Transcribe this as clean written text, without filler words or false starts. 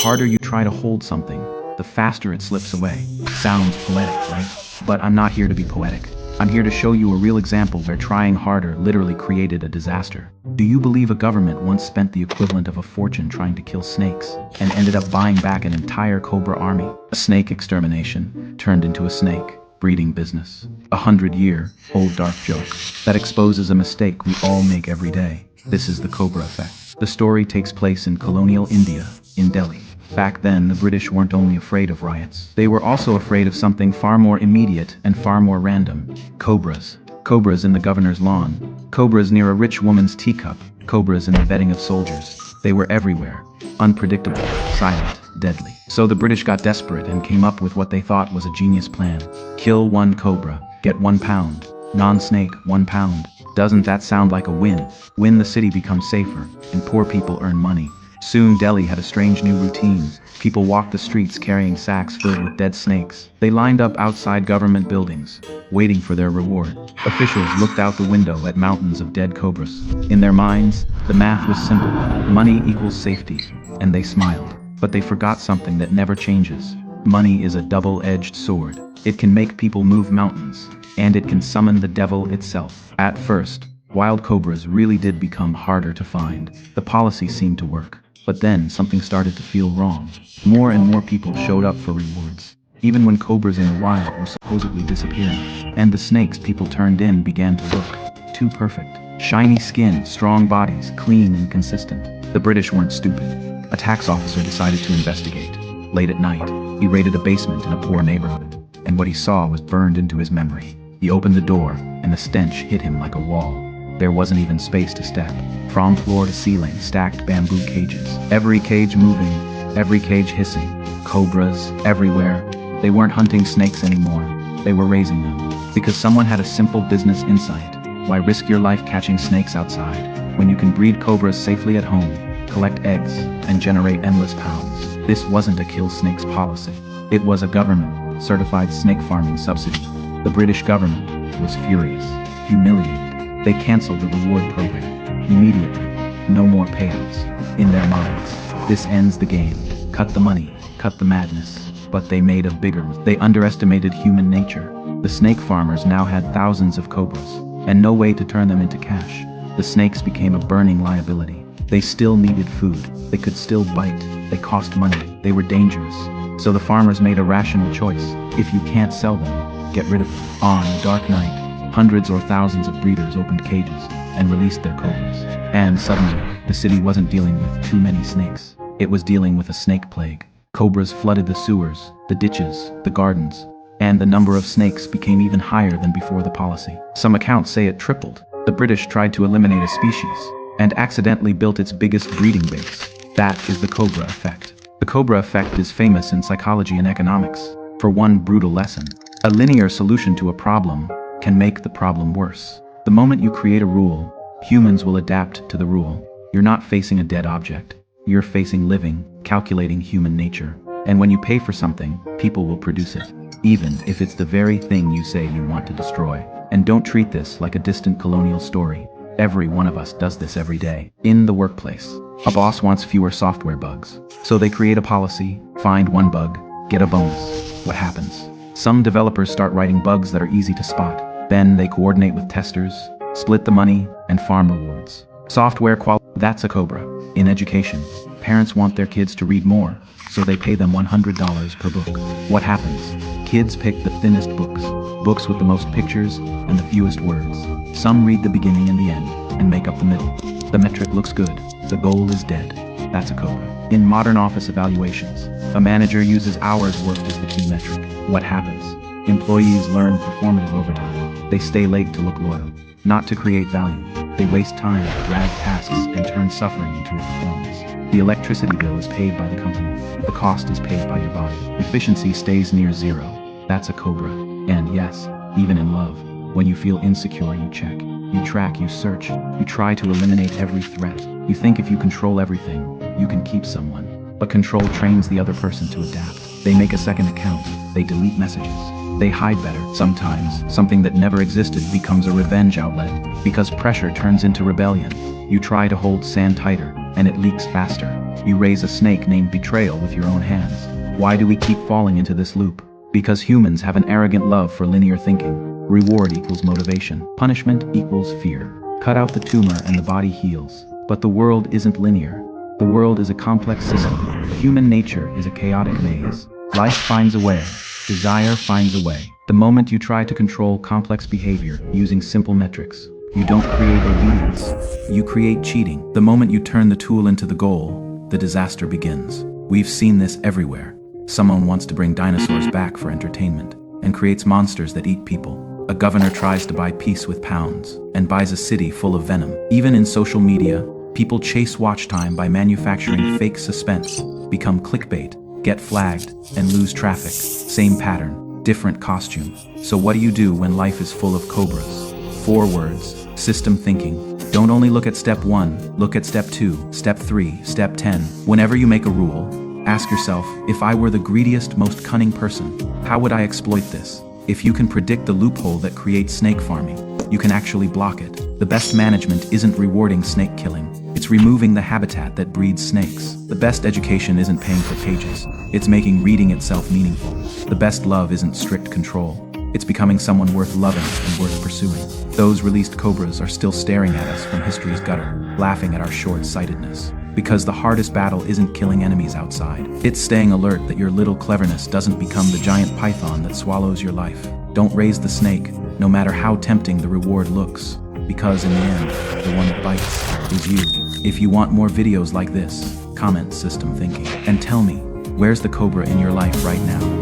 harder you try to hold something, the faster it slips away. Sounds poetic, right? But I'm not here to be poetic. I'm here to show you a real example where trying harder literally created a disaster. Do you believe a government once spent the equivalent of a fortune trying to kill snakes and ended up buying back an entire cobra army? A snake extermination turned into a snake breeding business. 100-year-old dark joke that exposes a mistake we all make every day. This is the Cobra Effect. The story takes place in colonial India, in Delhi. Back then, the British weren't only afraid of riots. They were also afraid of something far more immediate and far more random. Cobras. Cobras in the governor's lawn. Cobras near a rich woman's teacup. Cobras in the bedding of soldiers. They were everywhere. Unpredictable, silent, deadly. So the British got desperate and came up with what they thought was a genius plan. Kill one cobra, get £1. Non-snake, £1. Doesn't that sound like a win? Win, the city becomes safer, and poor people earn money. Soon Delhi had a strange new routine. People walked the streets carrying sacks filled with dead snakes. They lined up outside government buildings, waiting for their reward. Officials looked out the window at mountains of dead cobras. In their minds, the math was simple. Money equals safety. And they smiled. But they forgot something that never changes. Money is a double-edged sword. It can make people move mountains, and it can summon the devil itself. At first, wild cobras really did become harder to find. The policy seemed to work. But then something started to feel wrong. More and more people showed up for rewards, even when cobras in the wild were supposedly disappearing. And the snakes people turned in began to look too perfect. Shiny skin, strong bodies, clean and consistent. The British weren't stupid. A tax officer decided to investigate. Late at night, he raided a basement in a poor neighborhood, and what he saw was burned into his memory. He opened the door, and the stench hit him like a wall. There wasn't even space to step. From floor to ceiling, stacked bamboo cages. Every cage moving, every cage hissing. Cobras everywhere. They weren't hunting snakes anymore. They were raising them. Because someone had a simple business insight. Why risk your life catching snakes outside, when you can breed cobras safely at home, collect eggs, and generate endless pounds? This wasn't a kill snakes policy. It was a government-certified snake farming subsidy. The British government was furious, humiliated. They canceled the reward program immediately. No more payouts. In their minds, this ends the game. Cut the money, cut the madness. But they made a bigger mistake. They underestimated human nature. The snake farmers now had thousands of cobras, and no way to turn them into cash. The snakes became a burning liability. They still needed food. They could still bite. They cost money. They were dangerous. So the farmers made a rational choice. If you can't sell them, get rid of them. On a dark night, hundreds or thousands of breeders opened cages and released their cobras. And suddenly, the city wasn't dealing with too many snakes. It was dealing with a snake plague. Cobras flooded the sewers, the ditches, the gardens, and the number of snakes became even higher than before the policy. Some accounts say it tripled. The British tried to eliminate a species and accidentally built its biggest breeding base. That is the Cobra Effect. The Cobra Effect is famous in psychology and economics for one brutal lesson. A linear solution to a problem can make the problem worse. The moment you create a rule, humans will adapt to the rule. You're not facing a dead object. You're facing living, calculating human nature. And when you pay for something, people will produce it, even if it's the very thing you say you want to destroy. And don't treat this like a distant colonial story. Every one of us does this every day. In the workplace, a boss wants fewer software bugs. So they create a policy, find one bug, get a bonus. What happens? Some developers start writing bugs that are easy to spot. Then they coordinate with testers, split the money, and farm rewards. Software quality, that's a cobra. In education, parents want their kids to read more, so they pay them $100 per book. What happens? Kids pick the thinnest books, books with the most pictures and the fewest words. Some read the beginning and the end, and make up the middle. The metric looks good, the goal is dead. That's a cobra. In modern office evaluations, a manager uses hours worked as the key metric. What happens? Employees learn performative overtime. They stay late to look loyal, not to create value. They waste time, drag tasks, and turn suffering into a performance. The electricity bill is paid by the company. The cost is paid by your body. Efficiency stays near zero. That's a cobra. And yes, even in love, when you feel insecure, you check. You track, you search. You try to eliminate every threat. You think if you control everything, you can keep someone. But control trains the other person to adapt. They make a second account. They delete messages. They hide better. Sometimes, something that never existed becomes a revenge outlet, because pressure turns into rebellion. You try to hold sand tighter, and it leaks faster. You raise a snake named betrayal with your own hands. Why do we keep falling into this loop? Because humans have an arrogant love for linear thinking. Reward equals motivation. Punishment equals fear. Cut out the tumor and the body heals. But the world isn't linear. The world is a complex system. Human nature is a chaotic maze. Life finds a way. Desire finds a way. The moment you try to control complex behavior using simple metrics, you don't create obedience. You create cheating. The moment you turn the tool into the goal, the disaster begins. We've seen this everywhere. Someone wants to bring dinosaurs back for entertainment and creates monsters that eat people. A governor tries to buy peace with pounds and buys a city full of venom. Even in social media, people chase watch time by manufacturing fake suspense, become clickbait, get flagged, and lose traffic. Same pattern, different costume. So what do you do when life is full of cobras? 4 words: system thinking. Don't only look at step 1, look at step 2, step 3, step 10. Whenever you make a rule, ask yourself, if I were the greediest, most cunning person, how would I exploit this? If you can predict the loophole that creates snake farming, you can actually block it. The best management isn't rewarding snake killing. It's removing the habitat that breeds snakes. The best education isn't paying for pages. It's making reading itself meaningful. The best love isn't strict control. It's becoming someone worth loving and worth pursuing. Those released cobras are still staring at us from history's gutter, laughing at our short-sightedness. Because the hardest battle isn't killing enemies outside. It's staying alert that your little cleverness doesn't become the giant python that swallows your life. Don't raise the snake, no matter how tempting the reward looks. Because in the end, the one that bites is you. If you want more videos like this, comment system thinking. And tell me, where's the cobra in your life right now?